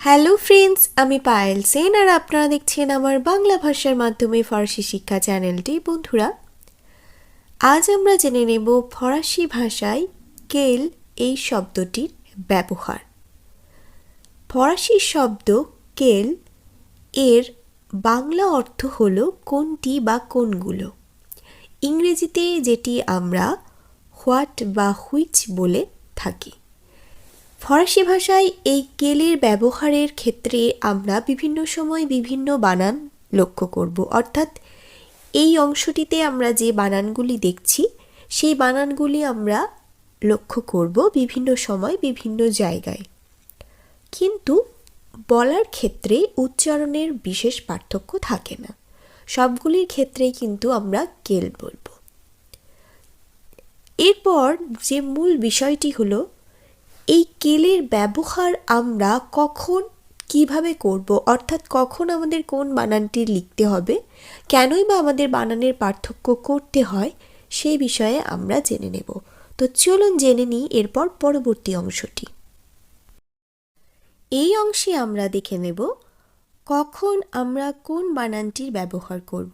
Hello friends, আমি পায়েল সেন আর আপনারা দেখছেন আমার বাংলা ভাষার মাধ্যমে ফরাসি শিক্ষা চ্যানেলটি। বন্ধুরা, আজ আমরা জেনে নেব ফরাসি ভাষায় কেল এই শব্দটির ব্যবহার। ফরাসি শব্দ কেল এর বাংলা অর্থ হল কোনটি বা কোনগুলো। ইংরেজিতে যেটি আমরা হোয়াট বা হুইচ বলে থাকি। ফরাসি ভাষায় এই কেলের ব্যবহারের ক্ষেত্রে আমরা বিভিন্ন সময় বিভিন্ন বানান লক্ষ্য করব, অর্থাৎ এই অংশটিতে আমরা যে বানানগুলি দেখছি সেই বানানগুলি আমরা লক্ষ্য করব বিভিন্ন সময় বিভিন্ন জায়গায়। কিন্তু বলার ক্ষেত্রে উচ্চারণের বিশেষ পার্থক্য থাকে না, সবগুলির ক্ষেত্রেই কিন্তু আমরা কেল বলবো। এরপর যে মূল বিষয়টি হলো এই কেলের ব্যবহার আমরা কখন কিভাবে করব, অর্থাৎ কখন আমাদের কোন বানানটি লিখতে হবে, কেনই বা আমাদের বানানের পার্থক্য করতে হয়, সেই বিষয়ে আমরা জেনে নেব। তো চলুন জেনে নিই এরপর পরবর্তী অংশটি। এই অংশে আমরা দেখে নেব কখন আমরা কোন বানানটির ব্যবহার করব।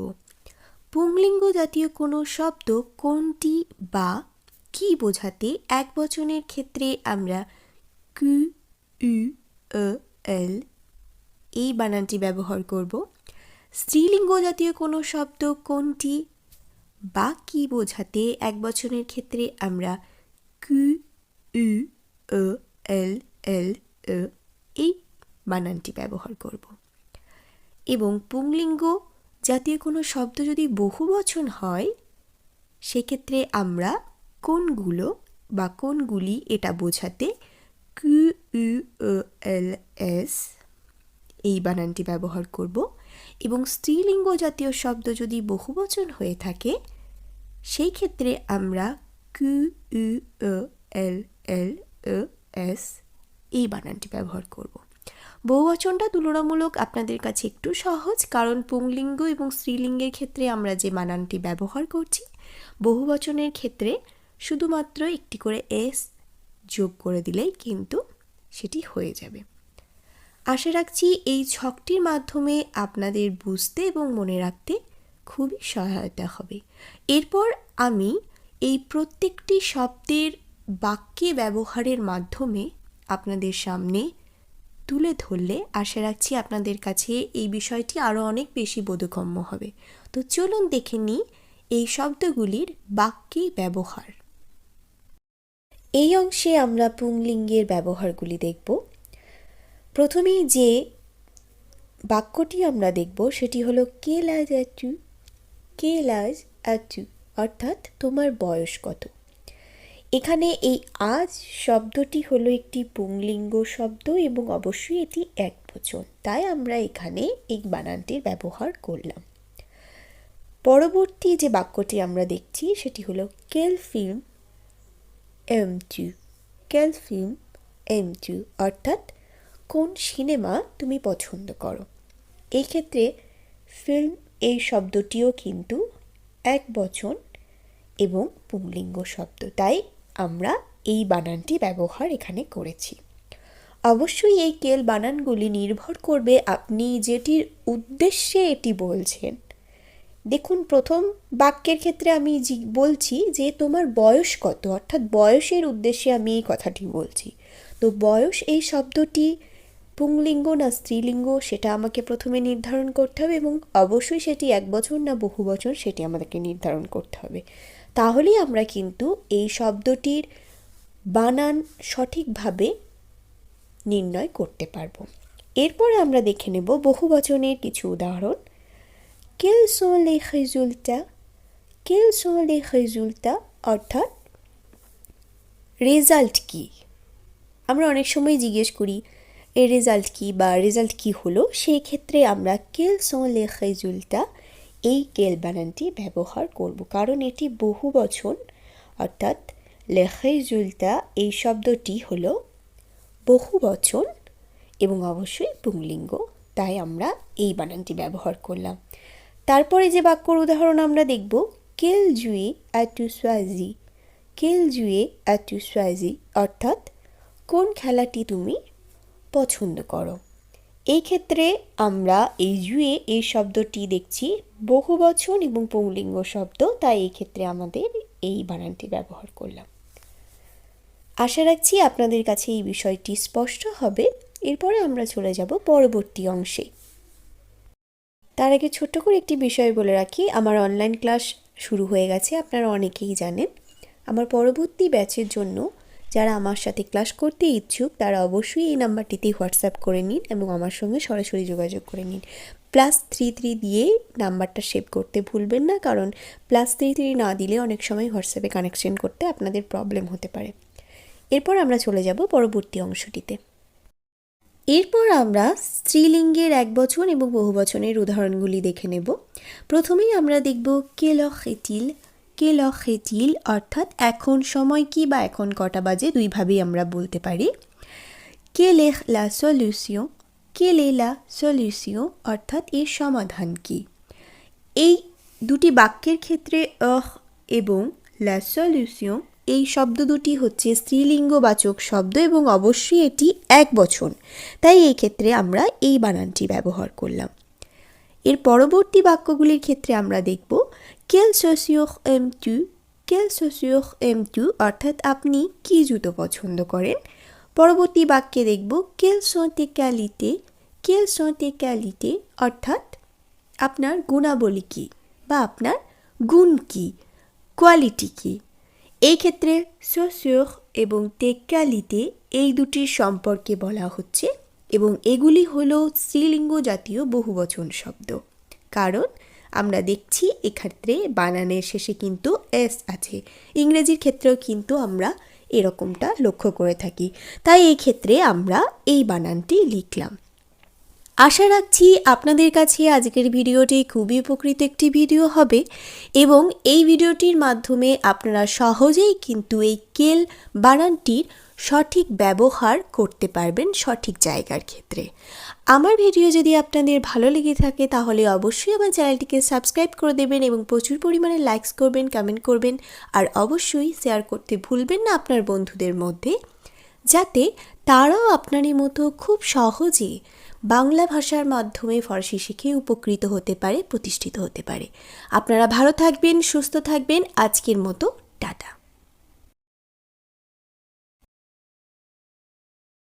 পুংলিঙ্গ জাতীয় কোনো শব্দ কোনটি বা কি বোঝাতে একবচনের ক্ষেত্রে আমরা কু উ এল এই বানানটি ব্যবহার করব। স্ত্রীলিঙ্গ জাতীয় কোনো শব্দ কোনটি বা কি বোঝাতে একবচনের ক্ষেত্রে আমরা কু উ এল এল এই বানানটি ব্যবহার করব। এবং পুংলিঙ্গ জাতীয় কোনো শব্দ যদি বহুবচন হয় সেক্ষেত্রে আমরা কোনগুলো বা কোনগুলি এটা বোঝাতে কু উ এল এস এই বানানটি ব্যবহার করব। এবং স্ত্রীলিঙ্গ জাতীয় শব্দ যদি বহুবচন হয়ে থাকে সেই ক্ষেত্রে আমরা কু উ এল এল এস এই বানানটি ব্যবহার করব। বহুবচনটা তুলনামূলক আপনাদের কাছে একটু সহজ, কারণ পুংলিঙ্গ এবং স্ত্রীলিঙ্গের ক্ষেত্রে আমরা যে বানানটি ব্যবহার করছি, বহুবচনের ক্ষেত্রে শুধুমাত্র একটি করে এস যোগ করে দিলেই কিন্তু সেটি হয়ে যাবে। আশা রাখছি এই ছকটির মাধ্যমে আপনাদের বুঝতে এবং মনে রাখতে খুবই সহায়তা হবে। এরপর আমি এই প্রত্যেকটি শব্দের বাক্যে ব্যবহারের মাধ্যমে আপনাদের সামনে তুলে ধরলে আশা রাখছি আপনাদের কাছে এই বিষয়টি আরও অনেক বেশি বোধগম্য হবে। তো চলুন দেখে নিই এই শব্দগুলির বাক্যে ব্যবহার। এই অংশে আমরা পুংলিঙ্গের ব্যবহারগুলি দেখব। প্রথমেই যে বাক্যটি আমরা দেখব সেটি হলো কেল আজ আচু, কেল আজ আচু, অর্থাৎ তোমার বয়স কত। এখানে এই আজ শব্দটি হলো একটি পুংলিঙ্গ শব্দ এবং অবশ্যই এটি একবচন, তাই আমরা এখানে এই বানানটির ব্যবহার করলাম। পরবর্তী যে বাক্যটি আমরা দেখছি সেটি হলো কেল ফিল্ম এম টু, কেল ফিল্ম এম টু, অর্থাৎ কোন সিনেমা তুমি পছন্দ করো। এই ক্ষেত্রে ফিল্ম এই শব্দটিও কিন্তু একবচন এবং পুংলিঙ্গ শব্দ, তাই আমরা এই বানানটি ব্যবহার এখানে করেছি। অবশ্যই এই কেল বানানগুলি নির্ভর করবে আপনি যেটির উদ্দেশ্যে এটি বলছেন। দেখুন, প্রথম বাক্যের ক্ষেত্রে আমি বলছি যে তোমার বয়স কত, অর্থাৎ বয়সের উদ্দেশ্যে আমি এই কথাটি বলছি। তো বয়স এই শব্দটি পুংলিঙ্গ না স্ত্রীলিঙ্গ সেটা আমাকে প্রথমে নির্ধারণ করতে হবে, এবং অবশ্যই সেটি একবচন না বহুবচন সেটি আমাদেরকে নির্ধারণ করতে হবে। তাহলেই আমরা কিন্তু এই শব্দটির বানান সঠিকভাবে নির্ণয় করতে পারবো। এরপরে আমরা দেখে নেব বহুবচনের কিছু উদাহরণ। Quels sont les résultats? Quels sont les résultats? অর্থাৎ রেজাল্ট কি। আমরা অনেক সময় জিজ্ঞেস করি এর রেজাল্ট কি বা রেজাল্ট কি হলো, সেই ক্ষেত্রে আমরা quels sont les résultats এই কেল বানানটি ব্যবহার করব, কারণ এটি বহুবচন, অর্থাৎ les résultats এই শব্দটি হলো বহুবচন এবং অবশ্যই পুংলিঙ্গ, তাই আমরা এই বানানটি ব্যবহার করলাম। তারপরে যে বাক্যর উদাহরণ আমরা দেখব, quel jouet as-tu choisi? quel jouet as-tu choisi? অর্থাৎ কোন খেলাটি তুমি পছন্দ করো। এই ক্ষেত্রে আমরা এই জুয়ে এই শব্দটি দেখছি বহুবচন এবং পুংলিঙ্গ শব্দ, তাই এই ক্ষেত্রে আমাদের এই বানানটি ব্যবহার করলাম। আশা রাখছি আপনাদের কাছে এই বিষয়টি স্পষ্ট হবে। এরপরে আমরা চলে যাব পরবর্তী অংশে। তার আগে ছোট্ট করে একটি বিষয় বলে রাখি, আমার অনলাইন ক্লাস শুরু হয়ে গেছে, আপনারা অনেকেই জানেন। আমার পরবর্তী ব্যাচের জন্য যারা আমার সাথে ক্লাস করতে ইচ্ছুক তারা অবশ্যই এই নাম্বারটিতে হোয়াটসঅ্যাপ করে নিন এবং আমার সঙ্গে সরাসরি যোগাযোগ করে নিন। +33 দিয়ে নাম্বারটা সেভ করতে ভুলবেন না, কারণ +33 না দিলে অনেক সময় হোয়াটসঅ্যাপে কানেকশন করতে আপনাদের প্রবলেম হতে পারে। এরপর আমরা চলে যাব পরবর্তী অংশটিতে। এরপর আমরা স্ত্রীলিঙ্গের একবচন এবং বহুবচনের উদাহরণগুলি দেখে নেব। প্রথমেই আমরা দেখব quelle heure est-il অর্থাৎ এখন সময় কি বা এখন কটা বাজে, দুইভাবেই আমরা বলতে পারি। quelle est la solution অর্থাৎ এর সমাধান কি। এই দুটি বাক্যের ক্ষেত্রে এবং la solution এই শব্দ দুটি হচ্ছে স্ত্রীলিঙ্গবাচক শব্দ এবং অবশ্যই এটি একবচন, তাই এই ক্ষেত্রে আমরা এই বানানটি ব্যবহার করলাম। এর পরবর্তী বাক্যগুলির ক্ষেত্রে আমরা দেখব quelle chaussure aimes-tu অর্থাৎ আপনি কি জুতো পছন্দ করেন। পরবর্তী বাক্যে দেখব quelles sont tes qualités অর্থাৎ আপনার গুণাবলী কী বা আপনার গুণ কী, কোয়ালিটি কী। এই ক্ষেত্রে chaussure এবং tes qualités এই দুটির সম্পর্কে বলা হচ্ছে এবং এগুলি হলো স্ত্রীলিঙ্গ জাতীয় বহুবচন শব্দ, কারণ আমরা দেখছি এক্ষেত্রে বানানের শেষে কিন্তু এস আছে। ইংরেজির ক্ষেত্রেও কিন্তু আমরা এরকমটা লক্ষ্য করে থাকি, তাই এই ক্ষেত্রে আমরা এই বানানটি লিখলাম। আশা রাখছি আপনাদের কাছে আজকের ভিডিওটি খুবই উপকৃত একটি ভিডিও হবে এবং এই ভিডিওটির মাধ্যমে আপনারা সহজেই কিন্তু এই কেল বানানটির সঠিক ব্যবহার করতে পারবেন সঠিক জায়গার ক্ষেত্রে। আমার ভিডিও যদি আপনাদের ভালো লেগে থাকে তাহলে অবশ্যই আমার চ্যানেলটিকে সাবস্ক্রাইব করে দেবেন এবং প্রচুর পরিমাণে লাইকস করবেন, কমেন্ট করবেন আর অবশ্যই শেয়ার করতে ভুলবেন না আপনার বন্ধুদের মধ্যে, যাতে তারাও আপনারই মতো খুব সহজে বাংলা ভাষার মাধ্যমে ফরাসি শিখে উপকৃত হতে পারে, প্রতিষ্ঠিত হতে পারে। আপনারা ভালো থাকবেন, সুস্থ থাকবেন। আজকের মতো টাটা।